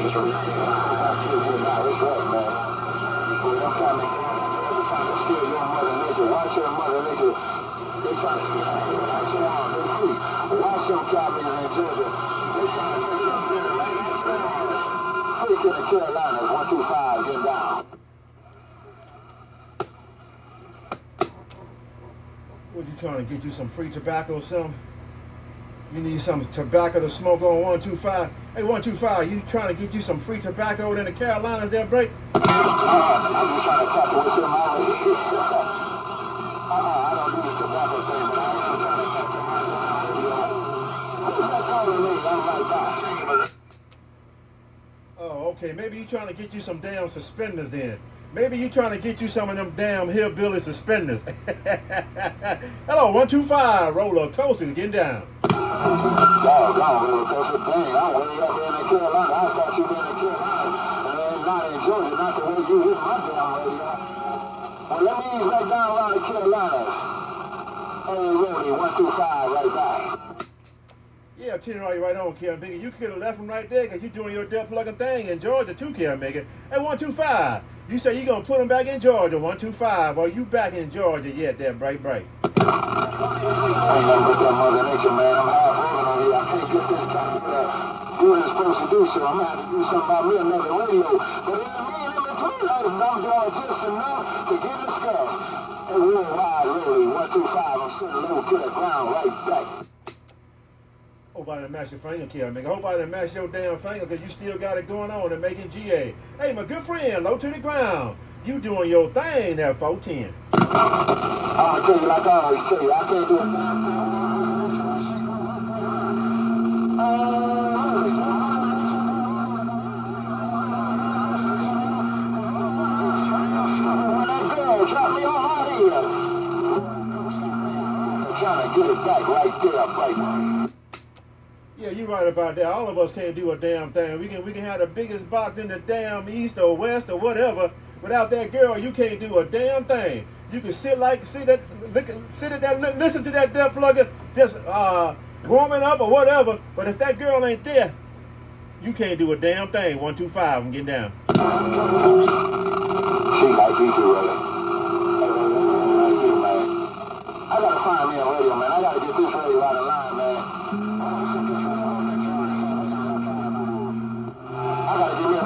Watch your mother, nigga. They trying to watch them Cowboys in Georgia. They trying to take them there right now. Freak in the Carolinas, 125, get down. What, you trying to get you some free tobacco or something? You need some tobacco to smoke on 125? Hey, 125, you trying to get you some free tobacco in the Carolinas there, break? I'm just trying to talk to with them already. I don't do the tobacco thing, but I am trying to talk to my radio. Who's that calling me? I'm right back. Oh, okay. Maybe you trying to get you some damn suspenders then. Maybe you trying to get you some of them damn hillbilly suspenders. Hello, 125, roller coaster, getting down. Doggone roller coaster, dang, I'm way up here in the Carolina. I thought you were in the Carolina, and not in Georgia, not the way you hit my damn radio. Well, let me ease right down around the Carolinas. Hey, Roddy, 125, right back. Yeah, Tina, right on, Kim Bigger. You could have left him right there because you're doing your duck plugging thing in Georgia too, Kim Bigger. Hey, 125. You say you're going to put him back in Georgia, 125. Are you back in Georgia yet there, Bright? I ain't nothing but that Mother Nature, man. I'm half rolling on here. I can't get this time to do what it's supposed to do, so I'm going to have to do something about me, another radio. But in between items, I'm doing just enough to get discussed. Hey, worldwide, really, 125. I'm sitting low to the ground right back. Hope I didn't mash your finger, Kim Bigger. Hope I didn't mash your damn finger because you still got it going on and making GA. Hey, my good friend, low to the ground. You doing your thing there, 410. I'm going to tell you like I always tell you, I can't do it. That girl dropped me on out here. I'm trying to get it back right there, right. Yeah, you're right about that. All of us can't do a damn thing. We can have the biggest box in the damn east or west or whatever. Without that girl, you can't do a damn thing. You can sit at that, listen to that duck plugger, just warming up or whatever. But if that girl ain't there, you can't do a damn thing. 125, I'm getting down. She like you too, really. Like you, man. I gotta find me a radio, man. I gotta get this radio out of line, man. I gotta get me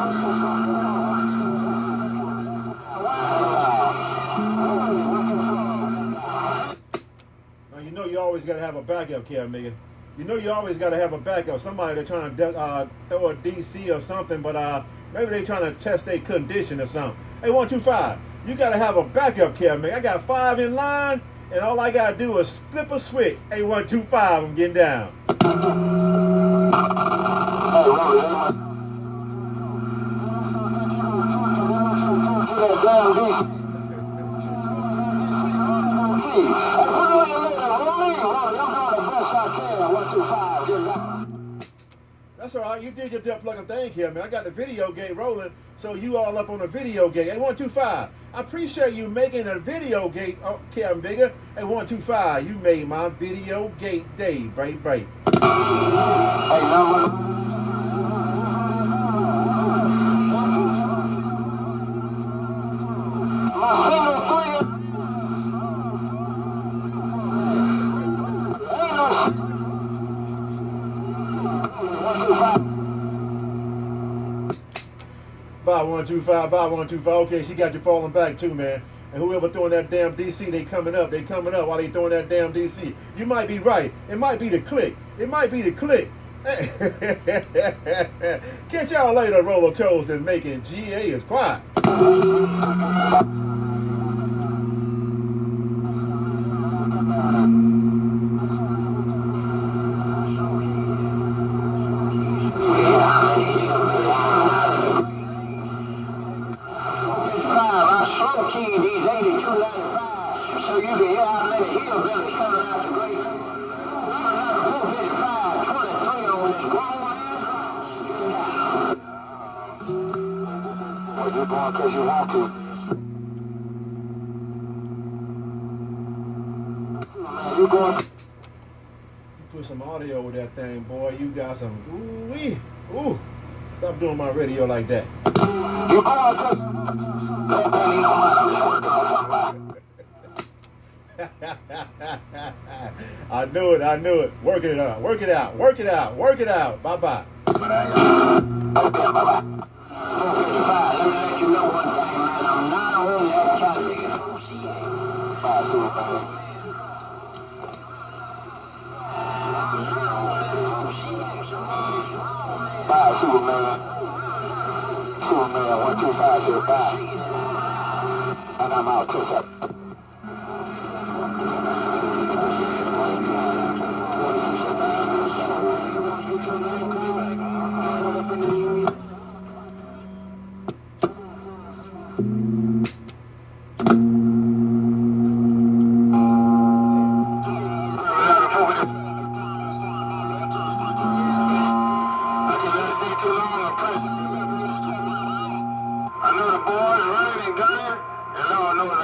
Now, you know you always got to have a backup, Kim Bigger. You know you always got to have a backup. Somebody they're trying to throw a DC or something, but maybe they're trying to test their condition or something. Hey, 125, you got to have a backup, Kim Bigger. I got 5 in line, and all I got to do is flip a switch. Hey, 125, I'm getting down. That's all right. You did your duck plugging thing here, man. I got the video gate rolling, so you all up on the video gate. Hey, 125. I appreciate you making a video gate, Kim Bigger. Hey, 125. You made my video gate day, break. Hey, number. My single three. Bye 125, 125. Okay, she got you falling back too, man. And whoever throwing that damn DC, they coming up while they throwing that damn DC. You might be right. It might be the click. Catch y'all later, roller coaster and making GA is quiet. You're going because you want to. You going? You put some audio with that thing, boy. You got some. Ooh-wee. Ooh. Stop doing my radio like that. You going to... That ain't no mind. I'm just working on something. I knew it. Work it out. Bye-bye. But I okay, bye-bye. 455, let me let you know one thing, man. I'm not on that traffic. 525. 5 Superman. Superman 12505. And I'm out to that.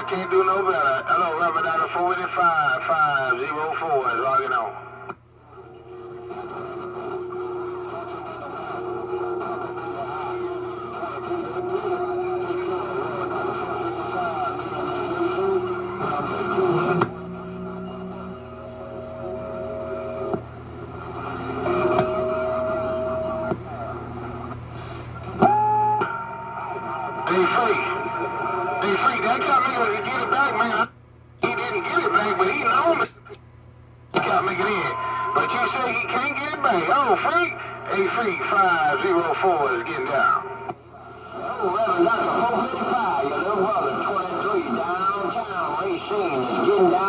Can't do no better. Hello, Ramadan 485-504 is logging on. Hey, Free, that got me to get it back, man. He didn't get it back, but he known it. He got me get in. But you say he can't get it back. Oh, Free? Hey, Free, 504 is getting down. Oh, Reverend Dr. 455, your little brother, 23, downtown Racine is getting down.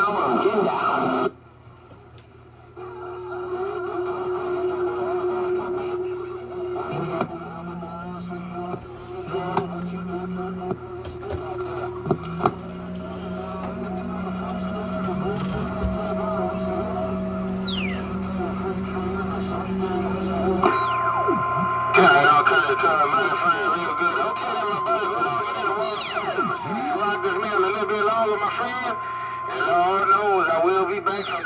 And Lord knows I will be back from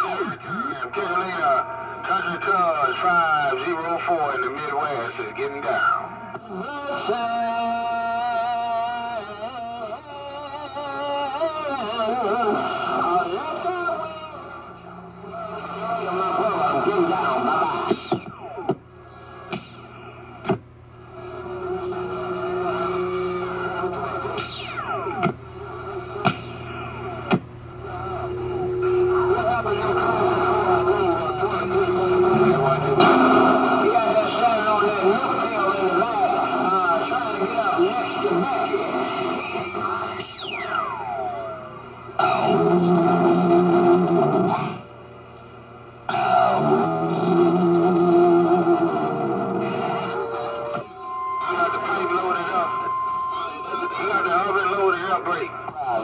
Carolina. Country Cars 504 in the Midwest is getting down. I'm getting down. Bye-bye.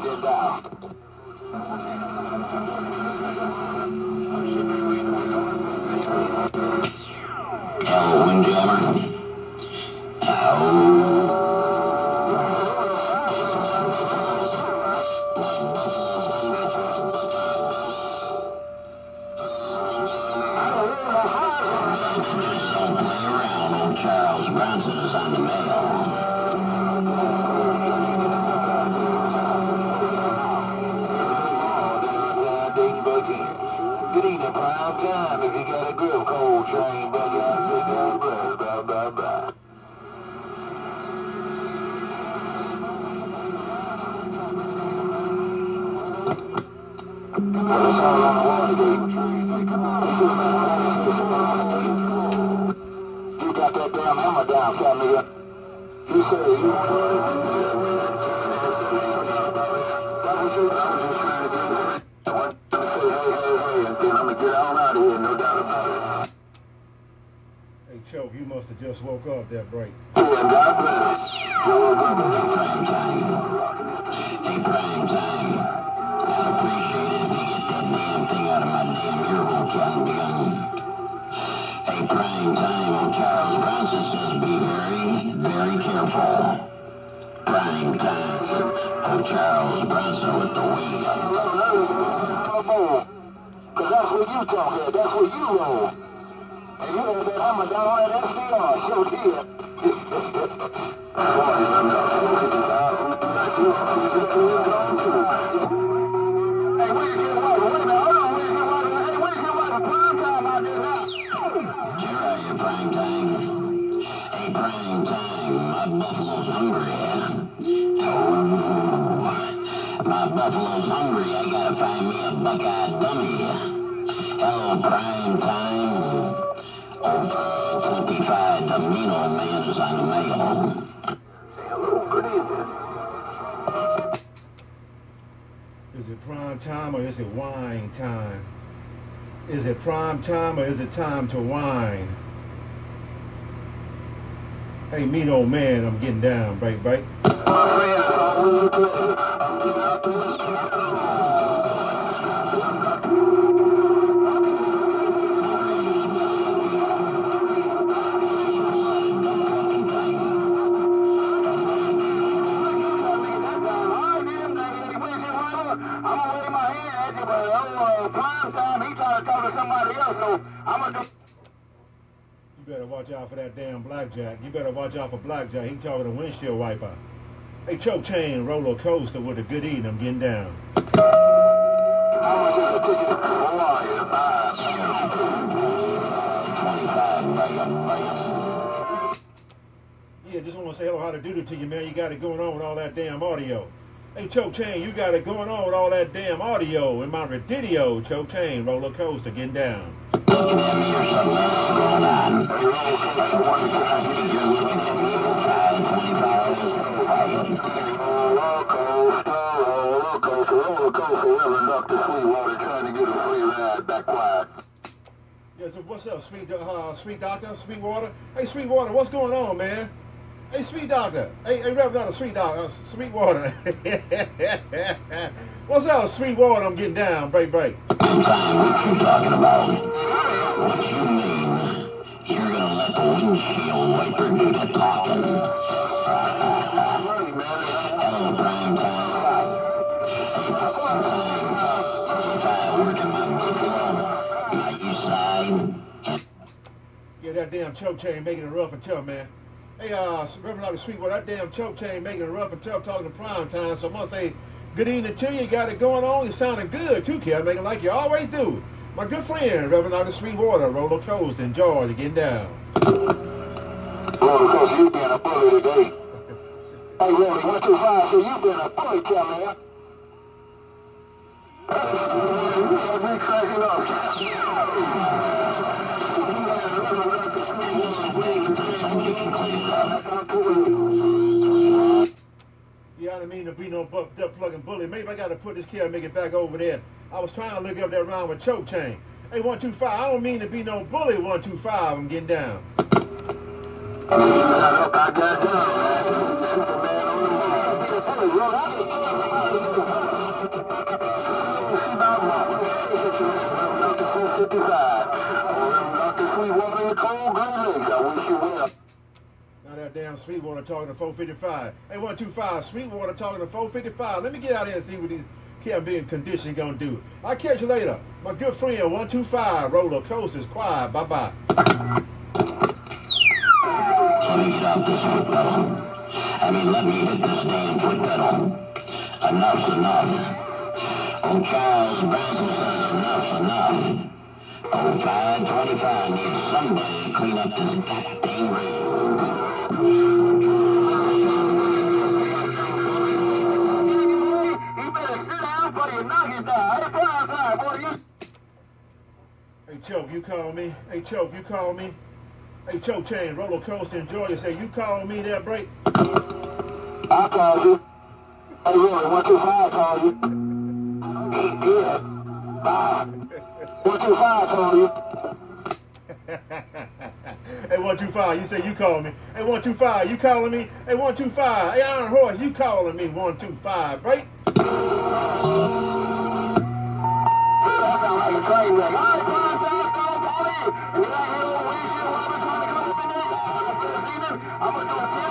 Get down. Hello, Windjammer. Don't play around. Old Charles Bronson is on the mail. Good evening, prime time. If you got a grip, cold train, buddy, I'll say God bless. Bye, bye, bye. Well, it's all on the water gate. You got that damn hammer down, fat nigga. You say you want to... That was it. I was just trying to do that. I want to say, hey, and then I'm going to get on out of here, no doubt about it. Hey, Choke, you must have just woke up that break. Yeah, God bless. Joe Bubba, prime time. Hey, prime time. I appreciate it if you get that damn thing out of my damn ear hole, Captain Gun. Hey, prime time. Old Charles Bronson says be very, very careful. Prime time. Old Charles Bronson with the wing. Because that's what you talk at. That's what you roll. And you had that hammer down at SDR. Sure did. Buffalo's hungry. I gotta find me a buck-eyed dummy. Hello, prime time. Over 25, the mean old man is on the mail. Hello, good evening. Is it prime time or is it wine time? Is it prime time or is it time to wine? Hey, mean old man, I'm getting down, break. You better watch out for that damn blackjack. You better watch out for blackjack. He talking to windshield wiper. Hey, choke chain, roller coaster with a good eating. I'm getting down. Yeah, just want to say hello, how to do it to you, man. You got it going on with all that damn audio. Hey, Choke Chain, you got it going on with all that damn audio in my Redidio. Choke Chain, roller coaster, getting down. Looking at me or something else going on. Yeah, so what's up, sweet doctor, Sweetwater? Hey, Sweetwater, what's going on, man? Hey, Sweet Doctor. Hey, Reverend, Sweet Doctor, Sweetwater. What's up, Sweetwater? I'm getting down, break. What you talking about? What you mean? You're gonna let the windshield wiper do the talking? Hello, prime time. Working my buffalo, my east side. Yeah, that damn choke chain making it rough and tough, man. Hey, Reverend Sweetwater, that damn choke chain making it rough and tough talking to prime time. So I'm gonna say good evening to you. You got it going on. You sounding good too, kid. Making like you always do. My good friend, Reverend Sweetwater, roller coaster, enjoy to getting down. Roller coaster, you being a bully today. Hey, Reverend 125, so you been a bully, kid, man. Me cracking up. Yeah, I didn't mean to be no bucked up plugging bully. Maybe I got to put this kid and make it back over there. I was trying to look up that rhyme with choke chain. Hey, 125, I don't mean to be no bully, 125. I'm getting down. I got down, Superman on the Now that damn Sweetwater talking to 455. Hey, 125, Sweetwater talking to 455. Let me get out here and see what these kids being conditioned gonna do. I'll catch you later. My good friend, 125, roller coasters, quiet, bye-bye. Let me get out this foot pedal. Let me hit this damn foot pedal. Enough's enough. Oh, Charles Branson says enough's enough. Oh, 525 needs somebody to clean up this goddamn road. You better sit down before you knock it down. Hey, fly, boy, Hey, Choke, you call me? Hey, Choke, you call me? Hey, Choke Chain, roller coaster, enjoy you. Say, you call me that break? I called you. Hey, really, 125 called you. He did. 125 called you. Hey, 125, you say you call me. Hey, 125, you calling me? Hey, 125, hey, Iron Horse, you calling me? 125, break? That sounds like a train wreck. All right, fine, don't call in. And then I hear old windshield wiper trying to come up in there. I'm going to do a 10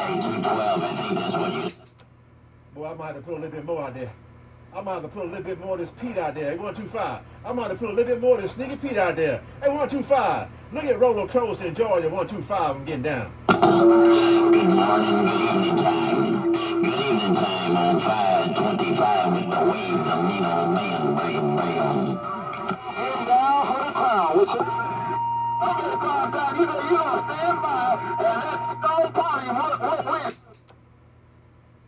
812, I think that's what you... Boy, I might have to put a little bit more out there. I'm gonna have to put a little bit more of this Pete out there. Hey, 125. I'm gonna have to put a little bit more of this sneaky Pete out there. Hey, 125. Look at Roller Coaster in Georgia. 125. I'm getting down. Good morning, good evening time. Good evening time on 525 with the waves of mean old man, bam. Heading down for the crown, which is... Okay, calm down. You don't stand by and let Stone Party win.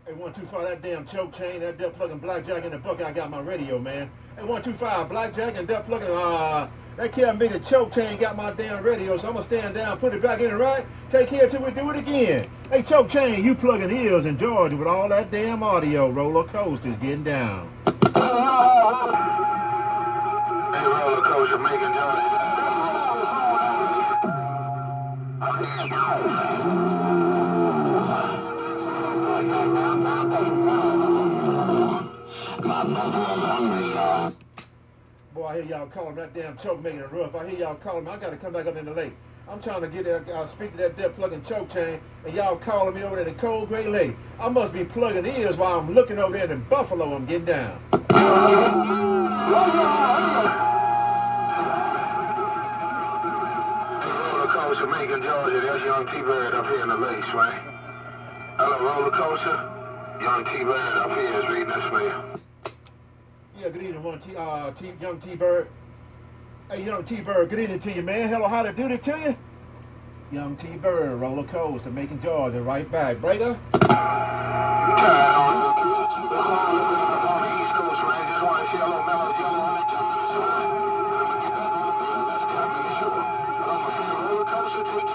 Hey, 125, that damn choke chain, that duck plugging blackjack in the bucket. I got my radio, man. Hey, 125, blackjack and duck plugging. That can't be the choke chain got my damn radio, so I'm gonna stand down, put it back in it right. Take care till we do it again. Hey, choke chain, you plugging ears in Georgia with all that damn audio. Roller Coaster's getting down. Hey, Roller Coaster making Georgia. My buffalo's hungry, y'all. Boy, I hear y'all calling that damn choke making it rough. I hear y'all calling me. I gotta come back up in the lake. I'm trying to get there, speak to that dead plugging choke chain, and y'all calling me over there in the cold Great Lake. I must be plugging ears while I'm looking over there in Buffalo. I'm getting down. Roller Coaster making Georgia. There's young T-Bird up here in the lakes, right? Hello, Roller Coaster. Young T-Bird up here is reading this for you. Yeah, good evening, young T-Bird. Hey, young T-Bird, good evening to you, man. Hello, how to do it to you? Young T-Bird, Roller Coaster, making Georgia right back. Breaker? On the East Coast, man. Just want to see a little melody on it. Let's get me sure. I'm going to see a Roller Coaster take you.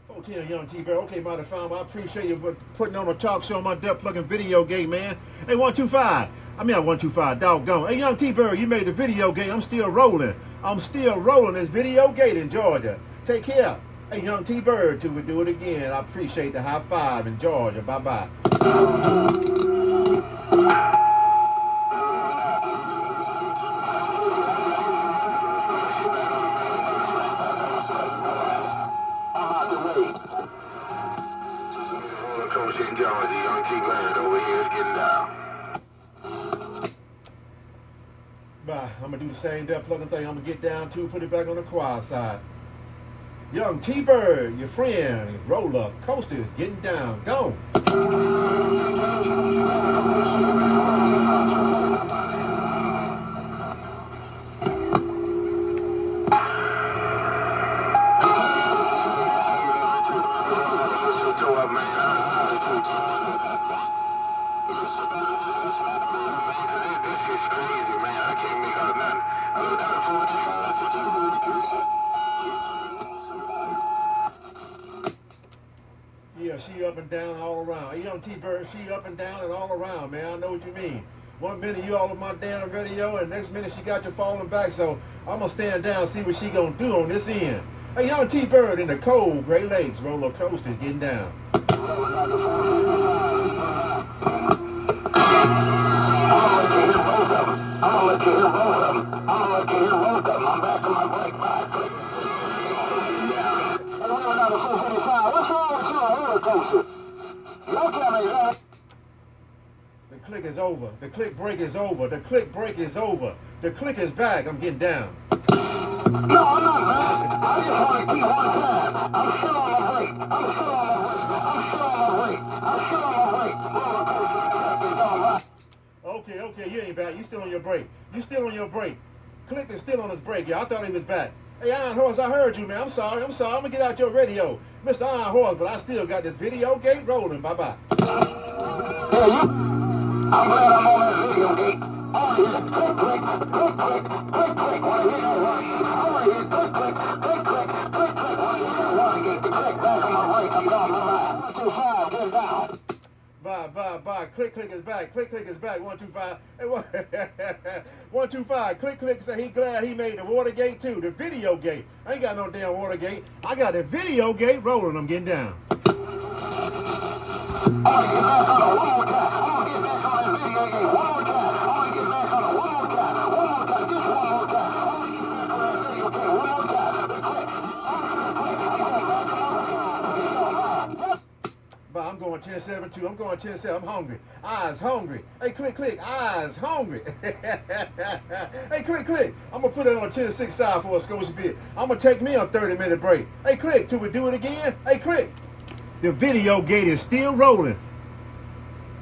14, young T-Bird. Okay, Mother Farmer, I appreciate you for putting on a talk show on my duck plugging video game, man. Hey, 125. I mean, 125, doggone. Hey, young T-Bird, you made the video game. I'm still rolling. I'm still rolling this video gate in Georgia. Take care. Hey, young T-Bird, till we do it again. I appreciate the high five in Georgia. Bye-bye. In Georgia, young T-Bird over here is getting down. Bye. I'm gonna do the same duck plugging thing. I'm gonna get down too, put it back on the quiet side. Young T-Bird, your friend, Roller Coaster, getting down. Go. Yeah, she up and down all around. Hey, young T-Bird, she up and down and all around, man. I know what you mean. One minute you all on my damn radio, and next minute she got you falling back. So I'm gonna stand down and see what she gonna do on this end. Hey, young T-Bird in the cold Great Lakes, Roller Coaster's getting down. I'm gonna let you hear both of them. I'm back to my break. Bye. Another 455. What's wrong with you, Roller Coaster? Look at me, man. The click is over. The click break is over. The click break is over. The click is back. I'm getting down. No, I'm not, man. I just want to keep one time. I'm still on the break. Roller Coaster is all right. Okay, you ain't back. You still on your break. Click is still on his break, y'all. I thought he was back. Hey, Iron Horse, I heard you, man. I'm sorry. I'm gonna get out your radio. Mr. Iron Horse, but I still got this video gate rolling. Bye-bye. Yeah, you. I'm glad I'm on that video gate. Oh, yeah. Click. Wanna hear that running? I'm right here. Click. Wanna hear that running gate? The click back on my break. I'm gone. Bye-bye. 125, get down. Bye. Click is back. 125. Hey, 125. Click say he glad he made the water gate too. The video gate. I ain't got no damn water gate. I got the video gate rolling. I'm getting down. I'm gonna get back on it one more time. I'm gonna get back on that video gate one more time. Just one more time. I'm gonna get back on that video gate one more time. The click. I'm going back to my radio. But I'm going 10 10-7-2. I'm going 10-7. I'm hungry. Eyes hungry. Hey, click. Eyes hungry. Hey, click. I'm going to put it on a 10-6 side for a Scotia bit. I'm going to take me a 30-minute break. Hey, click. Till we do it again. Hey, click. The video gate is still rolling.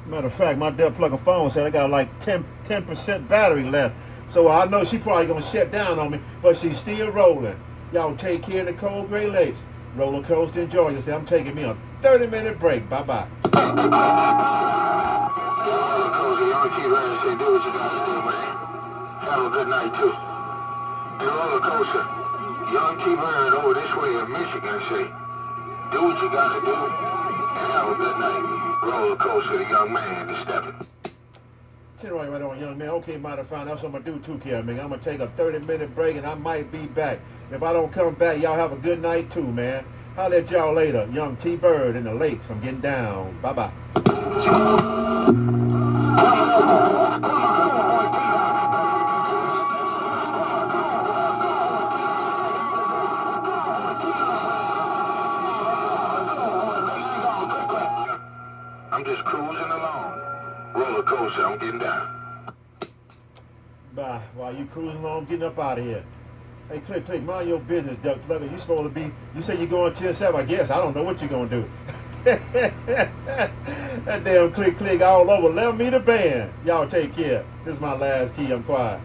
Matter of fact, my dead plug of phone said I got like 10% battery left. So I know she probably going to shut down on me, but she's still rolling. Y'all take care of the cold Great Lakes. Roller coaster in Georgia. Say I'm taking me a 30-minute break. Bye-bye. Roller coaster, y'all keep running. Say, do what you gotta do, man. Have a good night, too. Hey, roller coaster, y'all keep running over this way in Michigan. Say, do what you gotta do, and have a good night. Roller coaster, the young man is stepping. Right on, young man. Okay, matter of fact, that's what I'm going to do too, Kevin. Man. I'm going to take a 30-minute break, and I might be back. If I don't come back, y'all have a good night too, man. I'll let y'all later. Young T-Bird in the lakes. I'm getting down. Bye-bye. I'm just cruising along. Roller coaster, I'm getting down. Bye. While you cruising along, getting up out of here. Hey, click, mind your business, Duck Plugger. You supposed to be, you say you're going 10-7, I guess. I don't know what you're going to do. That damn click all over. Let me the band. Y'all take care. This is my last key. I'm quiet.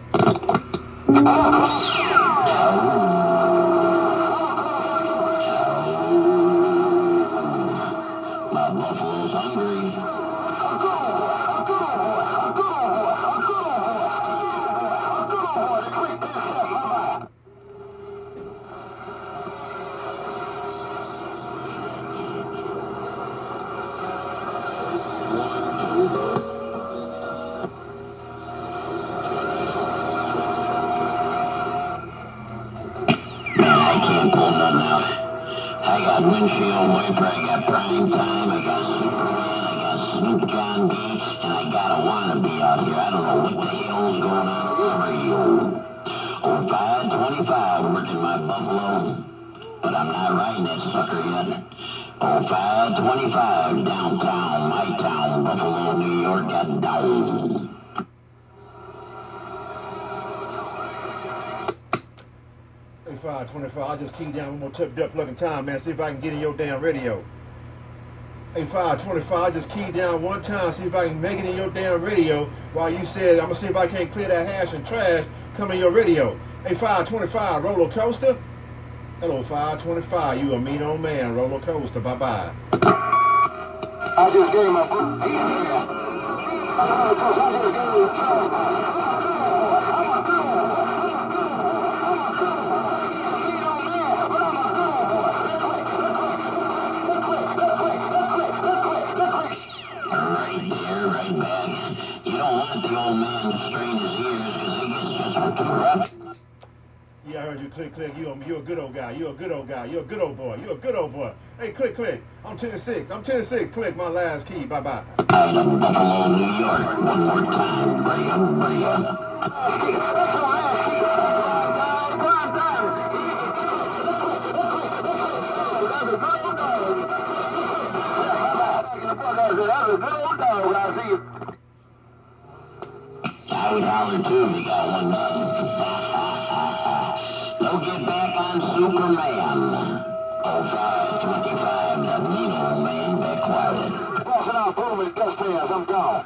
My buffalo's hungry. 1, 2. I got windshield wiper, I got prime time, I got Superman, I got Snoop John D, and I got a wannabe out here. I don't know what the hell's going on with the radio. Oh, 525 working my buffalo, but I'm not riding that sucker yet. Oh, 525 downtown, my town, Buffalo, New York, got down. Hey, 525, I'll just key down one more tip plug in time, man. See if I can get in your damn radio. Hey, 525, I'll just key down one time, see if I can make it in your damn radio. While you said, I'm going to see if I can't clear that hash and trash, come in your radio. Hey, 525, roller coaster. Hello, 525, you a mean old man, roller coaster, bye-bye. I just gave my book. I just gave right back. You don't want the old man to strain his ears because he gets just rough. Yeah, I heard you click. You're a good old guy. You're a good old guy. You're a good old boy. You're a good old boy. Hey, click. I'm 10-6. I'm 10-6. Click, my last key. Bye-bye. Out of Buffalo, New York. One more time. Bring up. I would holler too if you got one done. Don't get back on Superman. 0525, the mean old man back quiet. Passing out, boom, it's just hands, I'm gone.